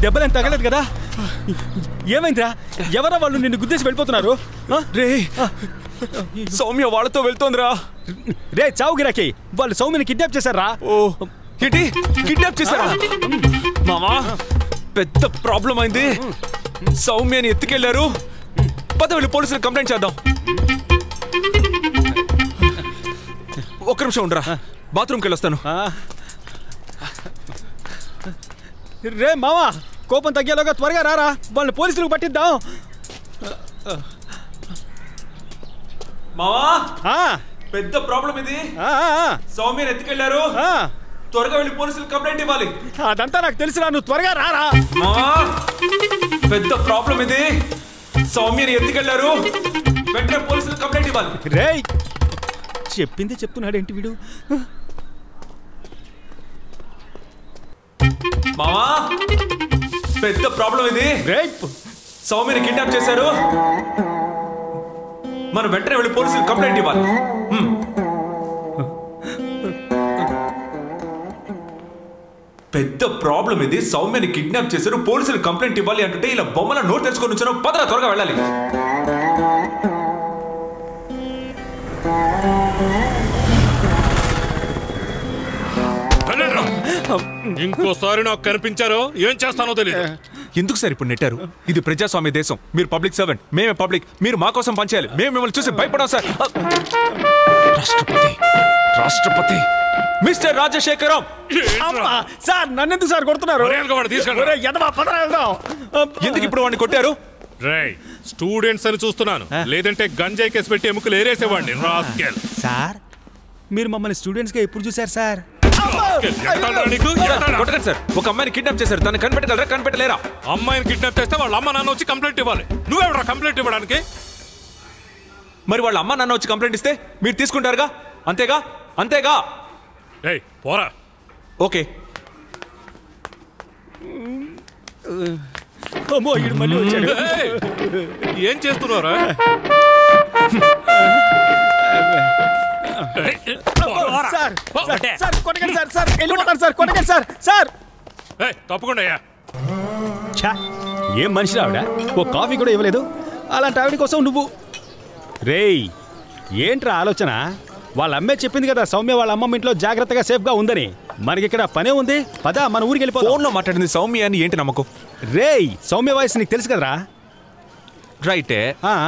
దెబ్బలేం తగలేదు కదా? ఏమైందిరా? ఎవరా వాళ్ళు నిన్ను గుద్దేసి వెళ్ళిపోతున్నారు? రే సౌమ్య వాళ్ళతో వెళ్తోందిరా. రే చావు గిరాకి, వాళ్ళు సౌమ్యని కిడ్నాప్ చేశారా? ఓ ఏంటి కిడ్నాప్ చేశారా? మామా పెద్ద ప్రాబ్లం అయింది. సౌమ్యని ఎత్తుకెళ్లారు. పద వెళ్ళి పోలీసులకు కంప్లైంట్ చేద్దాం. ఒక్క నిమిషం ఉండరా, బాత్రూమ్కి వెళ్ళొస్తాను. రే మావా, కోపం తగ్గేలోగా త్వరగా రారా, వాళ్ళని పోలీసులకు పట్టిద్దాం. మావా పెద్ద ప్రాబ్లం ఇది. సౌమ్యని ఎత్తుకెళ్లారు. త్వరగా వెళ్ళి పోలీసులకు కంప్లైంట్ ఇవ్వాలి. అదంతా నాకు తెలుసురా, నువ్వు త్వరగా రారా. మావా పెద్ద ప్రాబ్లం ఇది. సౌమ్యని ఎత్తుకెళ్లారు. వెంటనే పోలీసులకు కంప్లైంట్ ఇవ్వాలి. రే చెప్పింది చెప్తున్నాడేంటి వీడు? మావా పెద్ద ప్రాబ్లం ఇది. సౌమ్యని కిడ్నాప్ చేశారు. మనం వెంటనే వెళ్ళి పోలీసులకు కంప్లైంట్ ఇవ్వాలి. పెద్ద ప్రాబ్లం ఇది. సౌమ్యని కిడ్నాప్ చేశారు, పోలీసులకు కంప్లైంట్ ఇవ్వాలి అంటుంటే ఇలా బొమ్మల నోట్ తెచ్చుకొని వచ్చాను. పదరా త్వరగా వెళ్ళాలి. ఇంకోసారి నాకు కనిపించారో ఏం చేస్తానో తెలియదు. ఎందుకు సార్ ఇప్పుడు నెట్టారు? ఇది ప్రజాస్వామ్య దేశం. మీరు పబ్లిక్ సర్వెంట్, మేమే పబ్లిక్. మీరు మా కోసం పనిచేయాలి. మేము మిమ్మల్ని చూసి భయపడాం సార్. రాష్ట్రపతి మిస్టర్ రాజశేఖరం. సార్ నన్నెందుకు సార్ కొడుతున్నారు? ఎందుకు ఇప్పుడు వాడిని కొట్టారు? స్టూడెంట్స్ అని చూస్తున్నాను, లేదంటే గంజాయి కేసు పెట్టి ఎముకలు ఏరేసేవాడిని. సార్ మీరు మమ్మల్ని స్టూడెంట్స్ గా ఎప్పుడు చూసారు సార్? కొట్టకండి సార్. ఒక అమ్మాయిని కిడ్నాప్ చేశారు. తను కనిపెట్టగలరా? కనిపెట్టలేరా? అమ్మాయిని కిడ్నాప్ చేస్తే వాళ్ళ అమ్మ నాన్న వచ్చి కంప్లైంట్ ఇవ్వాలి. నువ్వెవరా కంప్లైంట్ ఇవ్వడానికి? మరి వాళ్ళ అమ్మ నాన్న వచ్చి కంప్లైంట్ ఇస్తే మీరు తీసుకుంటారుగా? అంతేగా? అంతేగా? పోరా. ఓకే. ఏం చేస్తున్నారా? తప్పకుండా. ఏం మనిషి ఆవిడ? ఓ కాఫీ కూడా ఇవ్వలేదు. అలాంటి ఆవిడ కోసం నువ్వు రేయ్ ఏంట్రా ఆలోచన? వాళ్ళ అమ్మే చెప్పింది కదా సౌమ్య వాళ్ళ అమ్మమ్మ ఇంట్లో జాగ్రత్తగా సేఫ్ గా ఉందని. మనకి ఇక్కడ పనే ఉంది. పద మన ఊరికి వెళ్ళిపో. ఫోన్లో మాట్లాడింది సౌమ్య అని ఏంటి నమ్మకం? రేయ్ సౌమ్య వాయిస్ నీకు తెలుసు కదరా? రైటే.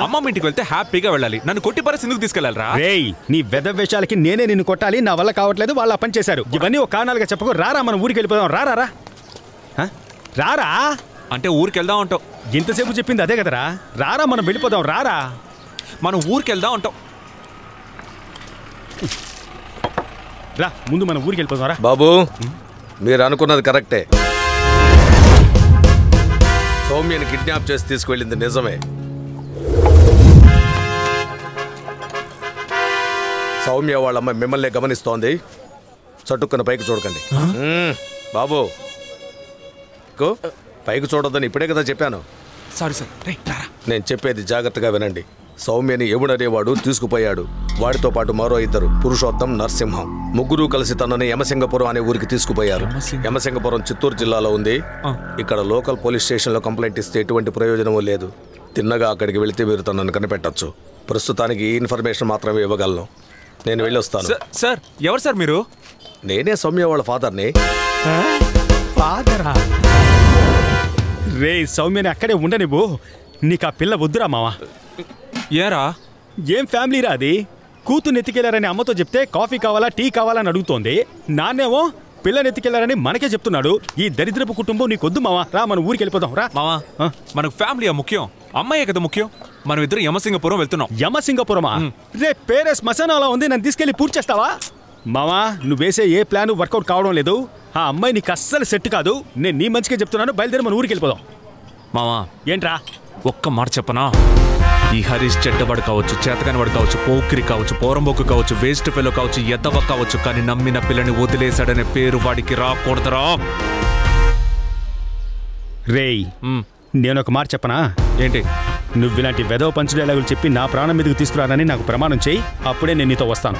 అమ్మమ్మ ఇంటికి వెళ్తే హ్యాపీగా వెళ్ళాలి. నన్ను కొట్టి పరిస్థితి ఎందుకు తీసుకెళ్లారా? రేయ్ నీ వెద వేషాలకి నేనే నిన్ను కొట్టాలి. నా వల్ల కావట్లేదు. వాళ్ళు పని చేశారు. ఇవన్నీ ఒక కారణాలుగా చెప్పకు. రారా మన ఊరికి వెళ్ళిపోదాం. రారా రారా. అంటే ఊరికి వెళ్దాం అంటావు? ఇంతసేపు చెప్పింది అదే కదరా. రారా మనం వెళ్ళిపోదాం. రారా మనం ఊరికి వెళ్దాం అంటావు. రా ముందు మనం ఊరికి వెళ్ళిపోదాం. రా బాబు, మీరు అనుకున్నది కరెక్టే. సౌమ్యని కిడ్నాప్ చేసి తీసుకువెళ్ళింది నిజమే. సౌమ్య వాళ్ళమ్మ మిమ్మల్ని గమనిస్తోంది. చటుక్కున పైకి చూడకండి. బాబు పైకి చూడొద్దని ఇప్పుడే కదా చెప్పాను. Sorry sir. నేను చెప్పేది జాగ్రత్తగా వినండి. సౌమ్యని యముడనేవాడు తీసుకుపోయాడు. వాడితో పాటు మరో ఇద్దరు, పురుషోత్తం, నరసింహం, ముగ్గురు కలిసి తనని యమసింగపురం అనే ఊరికి తీసుకుపోయారు. యమసింగపురం చిత్తూరు జిల్లాలో ఉంది. ఇక్కడ లోకల్ పోలీస్ స్టేషన్లో కంప్లైంట్ ఇస్తే ఎటువంటి ప్రయోజనమూ లేదు. తిన్నగా అక్కడికి వెళితే మీరు తనను కనిపెట్టచ్చు. ప్రస్తుతానికి ఈ ఇన్ఫర్మేషన్ మాత్రమే ఇవ్వగలను. నేను వెళ్ళొస్తాను. సార్ ఎవరు సార్ మీరు? నేనే సౌమ్య వాళ్ళ ఫాదర్ని. ఫాదరా? రే సౌమ్యని అక్కడే ఉండనివ్వు. నీకు ఆ పిల్ల వద్దురా మావా. ఏరా ఏం ఫ్యామిలీరా అది? కూతురు ఎత్తికెళ్లారని అమ్మతో చెప్తే కాఫీ కావాలా టీ కావాలని అడుగుతోంది. నాన్నేమో పిల్లని ఎత్తికెళ్లారని మనకే చెప్తున్నాడు. ఈ దరిద్రపు కుటుంబం నీకొద్దు మావా. రా మనం ఊరికి వెళ్ళిపోదాం. రా మావా. మనకు ఫ్యామిలీ ముఖ్యం, అమ్మాయే కదా ముఖ్యం. మనం ఇద్దరు యమసింగపురం వెళ్తున్నాం. యమసింగపురమా? రే పేరే శ్మశానం అలా ఉంది. నన్ను తీసుకెళ్లి పూర్తి చేస్తావా? మావా నువ్వు వేసే ఏ ప్లాన్ వర్కౌట్ కావడం లేదు. ఆ అమ్మాయి నీకు అస్సలు సెట్ కాదు. నేను నీ మంచిగా చెప్తున్నాను. బయలుదేరి మన ఊరికి వెళ్ళిపోదాం. మావా ఏంట్రా? ఒక్క మాట చెప్పనా? ఈ హరీష్ చెడ్డవాడు కావచ్చు, చేతకాని వాడు కావచ్చు, పోకిరి కావచ్చు, పోరంబోకు కావచ్చు, వేస్ట్ ఫెలో కావచ్చు, ఎద్దవ కావచ్చు, కానీ నమ్మిన పిల్లని వదిలేశాడనే పేరు వాడికి రాకూడదురా. రేయ్ నేనొక మాట చెప్పనా? ఏంటి? నువ్వు ఇలాంటి వెదవ పంచు డైలాగులు చెప్పి నా ప్రాణం మీదకు తీసుకురానని నాకు ప్రమాణం చెయ్యి. అప్పుడే నేను నీతో వస్తాను.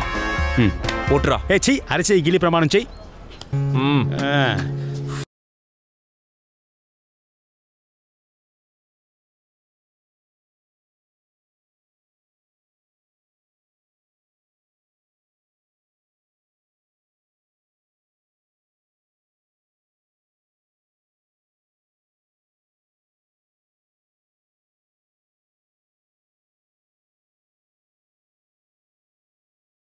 ఒట్రా. చెయ్యి. అరచేయి గిలి ప్రమాణం చెయ్యి.